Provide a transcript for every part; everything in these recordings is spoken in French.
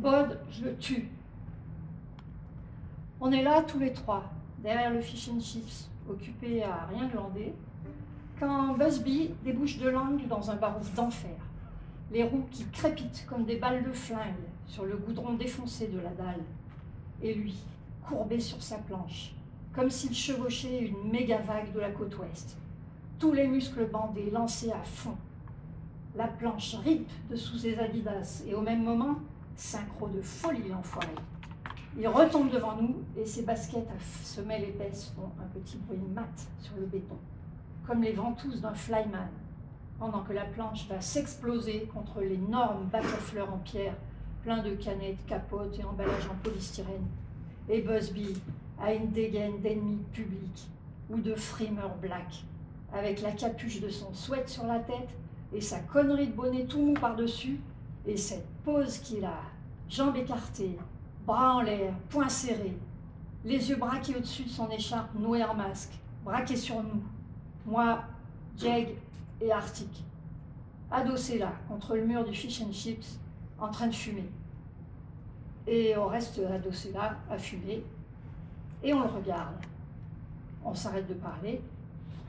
Bod, je le tue. On est là tous les trois, derrière le fish and chips, occupés à rien glander, quand Busby débouche de l'angle dans un barouf d'enfer, les roues qui crépitent comme des balles de flingue sur le goudron défoncé de la dalle, et lui, courbé sur sa planche, comme s'il chevauchait une méga vague de la côte ouest, tous les muscles bandés lancés à fond. La planche ripe dessous ses adidas, et au même moment, synchro de folie l'enfoiré. Il retombe devant nous, et ses baskets à semelles épaisses font un petit bruit mat sur le béton, comme les ventouses d'un flyman, pendant que la planche va s'exploser contre l'énorme bac à fleurs en pierre, plein de canettes, capotes et emballages en polystyrène. Et Busby a une dégaine d'ennemi public ou de frimeur black, avec la capuche de son sweat sur la tête et sa connerie de bonnet tout mou par-dessus, et cette pose qu'il a, jambes écartées, bras en l'air, poings serrés, les yeux braqués au-dessus de son écharpe nouée en masque, braqués sur nous, moi, Jeg et Arctic, adossés là, contre le mur du fish and chips, en train de fumer. Et on reste adossé là, à fumer, et on le regarde. On s'arrête de parler,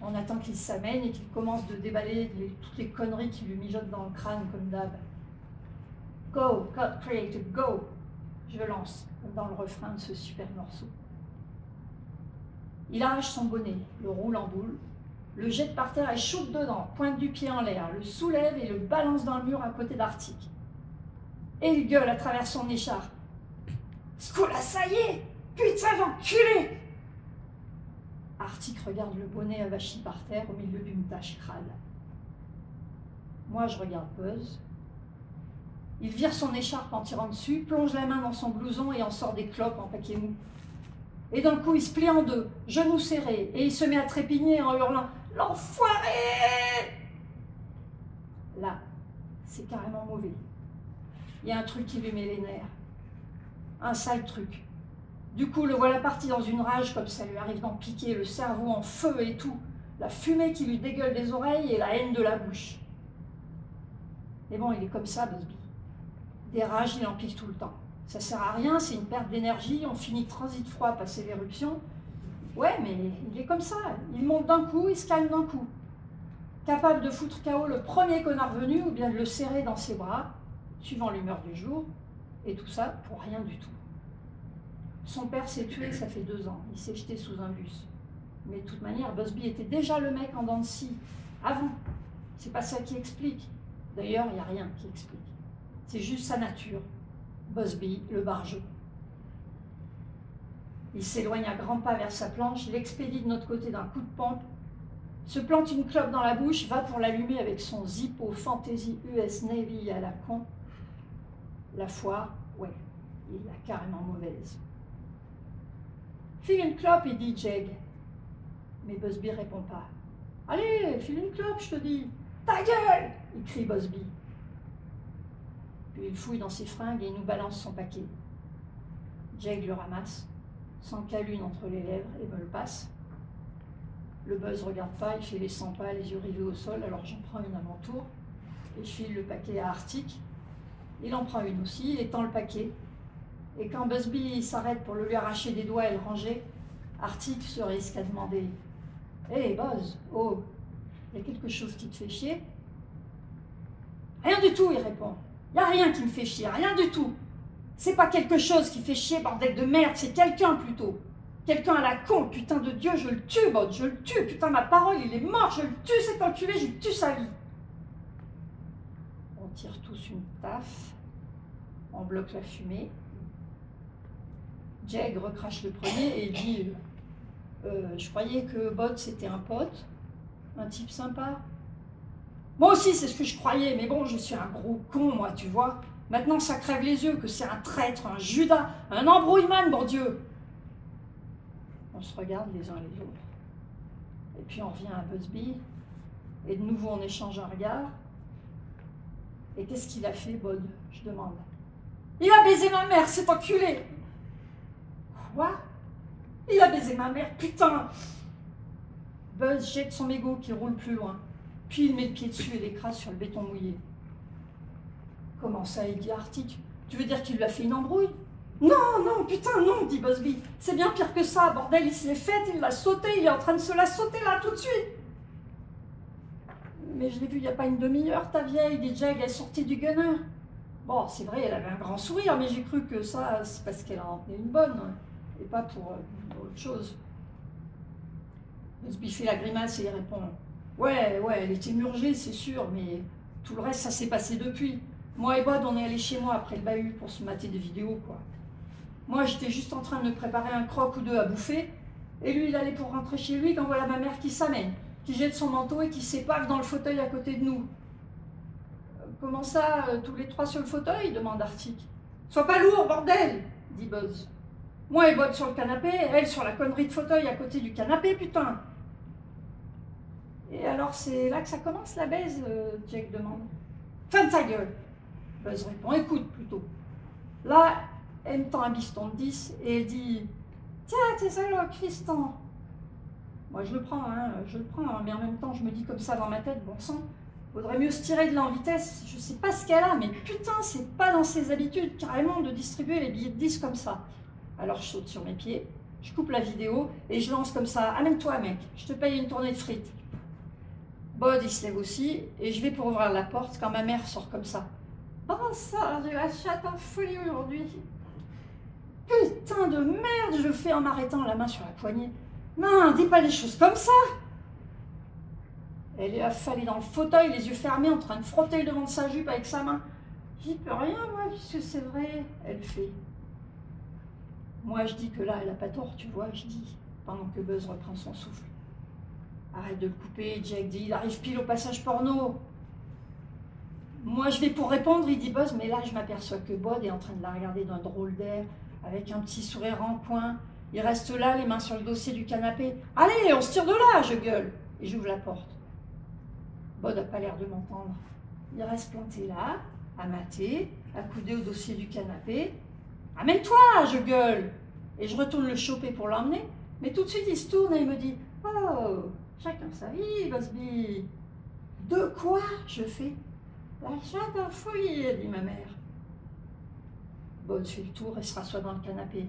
on attend qu'il s'amène et qu'il commence de déballer toutes les conneries qui lui mijotent dans le crâne comme d'hab. Go, God created, go! Je lance, dans le refrain de ce super morceau. Il arrache son bonnet, le roule en boule, le jette par terre et shoot dedans, pointe du pied en l'air, le soulève et le balance dans le mur à côté d'Arctic. Et il gueule à travers son écharpe. Scoula, ça y est! Putain d'enculé! Arctic regarde le bonnet avachi par terre au milieu d'une tache crade. Moi, je regarde Buzz. Il vire son écharpe en tirant dessus, plonge la main dans son blouson et en sort des clopes en paquet mou. Et d'un coup, il se plie en deux, genoux serrés, et il se met à trépigner en hurlant « L'enfoiré !» Là, c'est carrément mauvais. Il y a un truc qui lui met les nerfs. Un sale truc. Du coup, le voilà parti dans une rage comme ça lui arrive d'en piquer, le cerveau en feu et tout, la fumée qui lui dégueule des oreilles et la haine de la bouche. Mais bon, il est comme ça, Busby. Des rages, il en pique tout le temps. Ça sert à rien, c'est une perte d'énergie, on finit transit froid, passer l'éruption. Ouais, mais il est comme ça, il monte d'un coup, il se calme d'un coup. Capable de foutre KO le premier connard venu ou bien de le serrer dans ses bras, suivant l'humeur du jour, et tout ça pour rien du tout. Son père s'est tué, ça fait 2 ans, il s'est jeté sous un bus. Mais de toute manière, Busby était déjà le mec en dents de scie, avant. C'est pas ça qui explique. D'ailleurs, il n'y a rien qui explique. C'est juste sa nature. Busby, le barjot. Il s'éloigne à grands pas vers sa planche, l'expédie de notre côté d'un coup de pompe, se plante une clope dans la bouche, va pour l'allumer avec son Zippo Fantasy US Navy à la con. La foire, ouais, il l'a carrément mauvaise. File une clope, il dit Jeg. Mais Busby répond pas. Allez, file une clope, je te dis. Ta gueule! Il crie Busby. Puis il fouille dans ses fringues et il nous balance son paquet. Jeg le ramasse, s'en cale une entre les lèvres et me le passe. Le Buzz regarde pas, il fait les 100 pas, les yeux rivés au sol, alors j'en prends une à mon tour. Et je file le paquet à Arctic. Il en prend une aussi, il étend le paquet. Et quand Busby s'arrête pour le lui arracher des doigts et le ranger, Arctic se risque à demander « Hé, Buzz, oh, il y a quelque chose qui te fait chier ?» « Rien du tout, il répond. Il n'y a rien qui me fait chier, rien du tout. C'est pas quelque chose qui fait chier, bordel de merde, c'est quelqu'un plutôt. Quelqu'un à la con, putain de Dieu, je le tue, Bud, je le tue, putain, ma parole, il est mort, je le tue, cet enculé, je tue sa vie. » On tire tous une taffe, on bloque la fumée. Jeg recrache le premier et il dit je croyais que Bud c'était un pote, un type sympa. Moi aussi c'est ce que je croyais, mais bon, je suis un gros con, moi, tu vois. Maintenant ça crève les yeux que c'est un traître, un Judas, un embrouillement, bon Dieu. On se regarde les uns les autres. Et puis on revient à Busby, et de nouveau on échange un regard. Et qu'est-ce qu'il a fait, Bud? Je demande. Il a baisé ma mère, cet enculé. Quoi? Il a baisé ma mère, putain! Buzz jette son mégot qui roule plus loin, puis il met le pied dessus et l'écrase sur le béton mouillé. Comment ça, il dit Arctic? Tu veux dire qu'il lui a fait une embrouille? Non, non, putain, non, dit Busby. C'est bien pire que ça, bordel, il se l'est faite, il l'a sautée, il est en train de se la sauter là, tout de suite. Mais je l'ai vue il n'y a pas une demi-heure, ta vieille, dit Jake, elle est sortie du gunner. Bon, c'est vrai, elle avait un grand sourire, mais j'ai cru que ça, c'est parce qu'elle en tenait une bonne, et pas pour autre chose. Busby fait la grimace et il répond, ouais, elle était murgée, c'est sûr, mais tout le reste, ça s'est passé depuis. Moi et Bod, on est allés chez moi après le bahut pour se mater des vidéos, quoi. Moi, j'étais juste en train de me préparer un croc ou deux à bouffer, et lui, il allait pour rentrer chez lui quand voilà ma mère qui s'amène, qui jette son manteau et qui s'épave dans le fauteuil à côté de nous. Comment ça, tous les trois sur le fauteuil demande Arctic. Sois pas lourd, bordel dit Buzz. Moi et Bod sur le canapé, elle sur la connerie de fauteuil à côté du canapé, putain. Et alors, c'est là que ça commence la baise, Jake demande. Ferme ta gueule. Buzz répond, écoute plutôt. Là, elle me tend un biston de 10 et elle dit, tiens, t'es salope, Tristan. Moi, je le prends, mais en même temps, je me dis comme ça dans ma tête, bon sang, faudrait mieux se tirer de là en vitesse. Je sais pas ce qu'elle a, mais putain, c'est pas dans ses habitudes, carrément, de distribuer les billets de 10 comme ça. Alors, je saute sur mes pieds, je coupe la vidéo et je lance comme ça, amène-toi, mec, je te paye une tournée de frites. Bod, il se lève aussi, et je vais pour ouvrir la porte quand ma mère sort comme ça. Oh ça, j'ai la chatte en folie aujourd'hui. Putain de merde, je fais en m'arrêtant la main sur la poignée. Non, dis pas les choses comme ça. Elle est affalée dans le fauteuil, les yeux fermés, en train de frotter le devant de sa jupe avec sa main. J'y peux rien, moi, puisque c'est vrai, elle fait. Moi, je dis que là, elle a pas tort, tu vois, je dis, pendant que Buzz reprend son souffle. Arrête de le couper, Jack dit, il arrive pile au passage porno. Moi, je vais pour répondre, il dit Buzz, mais là, je m'aperçois que Bod est en train de la regarder d'un drôle d'air, avec un petit sourire en coin. Il reste là, les mains sur le dossier du canapé. Allez, on se tire de là, je gueule. Et j'ouvre la porte. Bod n'a pas l'air de m'entendre. Il reste planté là, à mater, accoudé au dossier du canapé. Amène-toi, je gueule. Et je retourne le choper pour l'emmener. Mais tout de suite, il se tourne et il me dit, oh, chacun sa vie, Busby. De quoi, je fais? La chatte en folie, dit ma mère. Bod fait le tour et se rassoit dans le canapé.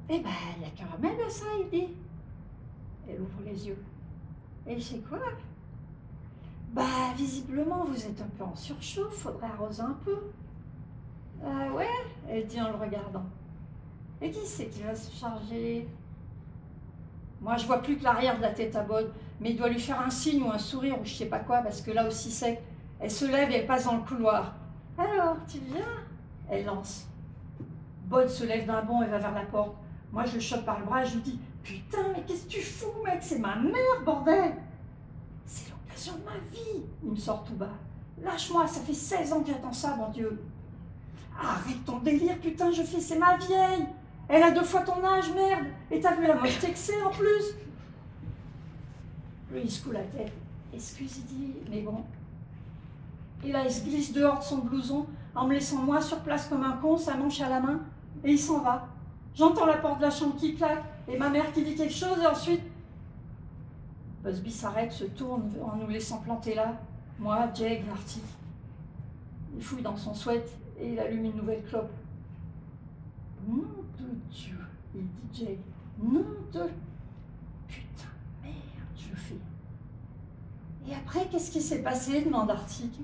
Eh ben, il n'y a qu'un remède à ça, il dit. Elle ouvre les yeux. Et c'est quoi? Bah, visiblement, vous êtes un peu en surchauffe, faudrait arroser un peu. Ouais, elle dit en le regardant. Et qui c'est qui va se charger? Moi, je vois plus que l'arrière de la tête à Bod, mais il doit lui faire un signe ou un sourire ou je sais pas quoi, parce que là aussi sec, elle se lève et elle passe dans le couloir. Alors, tu viens? Elle lance. Bod se lève d'un bond et va vers la porte. Moi, je le chope par le bras et je lui dis, putain, mais qu'est-ce que tu fous, mec? C'est ma mère, bordel! C'est l'occasion de ma vie, il me sort tout bas. Lâche-moi, ça fait 16 ans que j'attends ça, mon Dieu. Arrête ton délire, putain, je fais, c'est ma vieille. Elle a 2 fois ton âge, merde. Et t'as vu la moitié que c'est en plus. Lui, il secoue la tête. Excuse, il dit, mais bon. Et là, il se glisse dehors de son blouson, en me laissant moi sur place comme un con, sa manche à la main, et il s'en va. J'entends la porte de la chambre qui claque, et ma mère qui dit quelque chose, et ensuite... Busby s'arrête, se tourne en nous laissant planter là, moi, Jake, Arctic. Il fouille dans son sweat, et il allume une nouvelle clope. Nom de Dieu, il dit Jake. Nom de... Putain, merde, je fais. Et après, qu'est-ce qui s'est passé demande Arctic.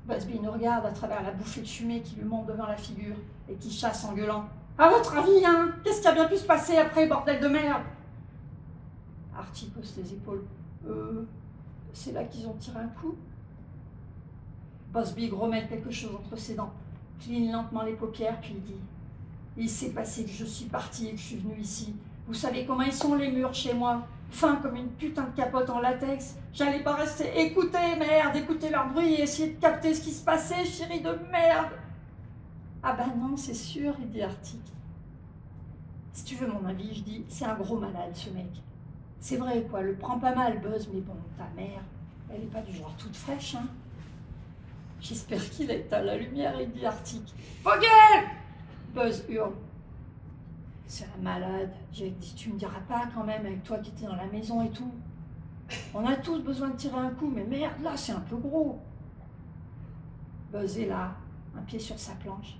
Busby nous regarde à travers la bouffée de fumée qui lui monte devant la figure et qui chasse en gueulant. À votre avis, hein? Qu'est-ce qui a bien pu se passer après, bordel de merde? Arctic hausse les épaules. C'est là qu'ils ont tiré un coup. Busby grommelle quelque chose entre ses dents, cligne lentement les paupières, puis il dit « Il s'est passé que je suis partie et que je suis venue ici. Vous savez comment ils sont les murs chez moi? Fin comme une putain de capote en latex. J'allais pas rester écouter, merde, écouter leur bruit et essayer de capter ce qui se passait, chérie de merde. » Ah ben non, c'est sûr, il dit Arctic. Si tu veux mon avis, je dis, c'est un gros malade ce mec. C'est vrai quoi, le prend pas mal Buzz, mais bon, ta mère, elle est pas du genre toute fraîche, hein. J'espère qu'il est à la lumière, il dit Arctic. Vogel! Buzz hurle. C'est un malade. Jake dit, tu me diras pas quand même, avec toi qui étais dans la maison et tout. On a tous besoin de tirer un coup, mais merde, là, c'est un peu gros. Buzz est là, un pied sur sa planche.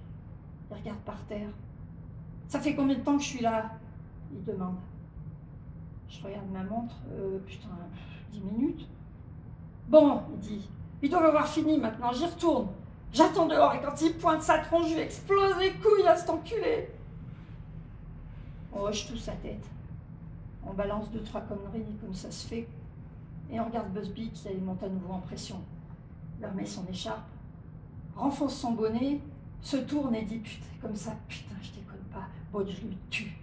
Il regarde par terre. « Ça fait combien de temps que je suis là ?» il demande. Je regarde ma montre. Putain, 10 minutes. « Bon, il dit, ils doivent avoir fini maintenant, j'y retourne. J'attends dehors et quand il pointe sa tronche, je vais exploser les couilles à cet enculé. » On hoche tous sa tête. On balance 2-3 conneries comme ça se fait. Et on regarde Busby qui monte à nouveau en pression. Il remet son écharpe, renfonce son bonnet, se tourne et dit putain, comme ça, putain, je déconne pas, bon, je lui tue.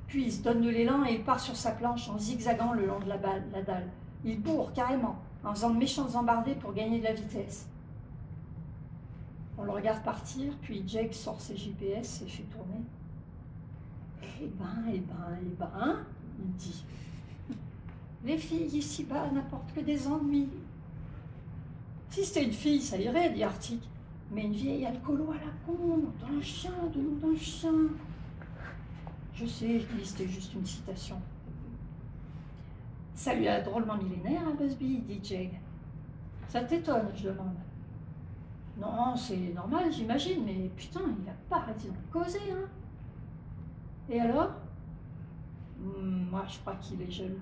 Puis il se donne de l'élan et il part sur sa planche en zigzagant le long de la dalle. Il bourre carrément, en faisant de méchantes embardées pour gagner de la vitesse. On le regarde partir, puis Jake sort ses GPS et fait tourner. Eh ben, il dit. Les filles ici-bas n'apportent que des ennuis. Si c'était une fille, ça irait, dit Arctic. Mais une vieille alcoolo à la con, dans le chien, de nous dans le chien. Je sais, c'était juste une citation. Ça lui a drôlement millénaire, hein, Busby, dit Jake. Ça t'étonne, je demande. Non, c'est normal, j'imagine, mais putain, il va pas arrêter de causer, hein. Et alors? Moi, je crois qu'il est jaloux.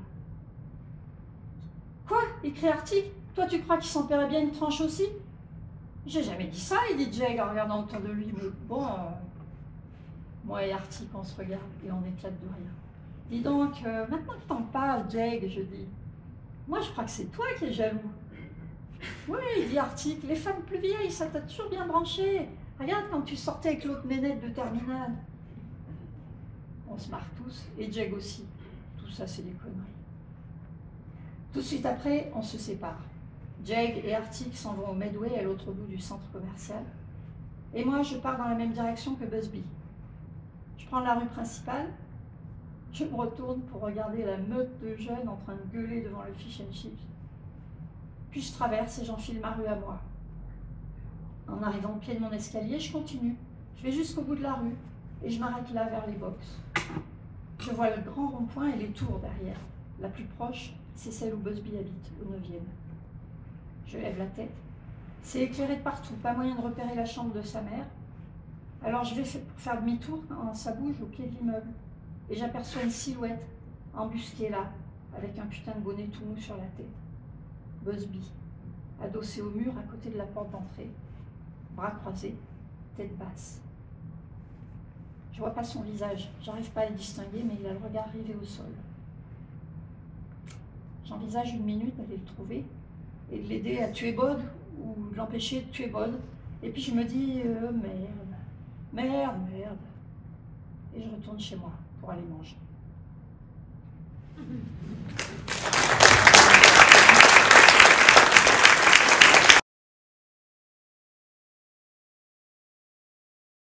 Quoi? Écrit Arctic? Toi, tu crois qu'il s'en paierait bien une tranche aussi? J'ai jamais dit ça, il dit Jake en regardant autour de lui. Mais bon, moi et Arctic, on se regarde et on éclate de rire. Dis donc, maintenant que t'en parles, Jake, je dis, moi, je crois que c'est toi qui es jaloux. Oui, dit Arctic, les femmes plus vieilles, ça t'a toujours bien branché. Regarde quand tu sortais avec l'autre nénette de terminale. On se marre tous, et Jake aussi. Tout ça, c'est des conneries. Tout de suite après, on se sépare. Jake et Arctic s'en vont au Medway, à l'autre bout du centre commercial. Et moi, je pars dans la même direction que Busby. Je prends la rue principale. Je me retourne pour regarder la meute de jeunes en train de gueuler devant le fish and chips. Puis je traverse et j'enfile ma rue à moi. En arrivant au pied de mon escalier, je continue. Je vais jusqu'au bout de la rue et je m'arrête là vers les box. Je vois le grand rond-point et les tours derrière. La plus proche, c'est celle où Busby habite, au 9e. Je lève la tête. C'est éclairé de partout, pas moyen de repérer la chambre de sa mère. Alors je vais faire demi-tour quand ça bouge au pied de l'immeuble. Et j'aperçois une silhouette embusquée là, avec un putain de bonnet tout mou sur la tête. Busby, adossé au mur à côté de la porte d'entrée, bras croisés, tête basse. Je vois pas son visage, j'arrive pas à le distinguer, mais il a le regard rivé au sol. J'envisage une minute d'aller le trouver et de l'aider à tuer Bod ou de l'empêcher de tuer Bod. Et puis je me dis merde. Et je retourne chez moi pour aller manger.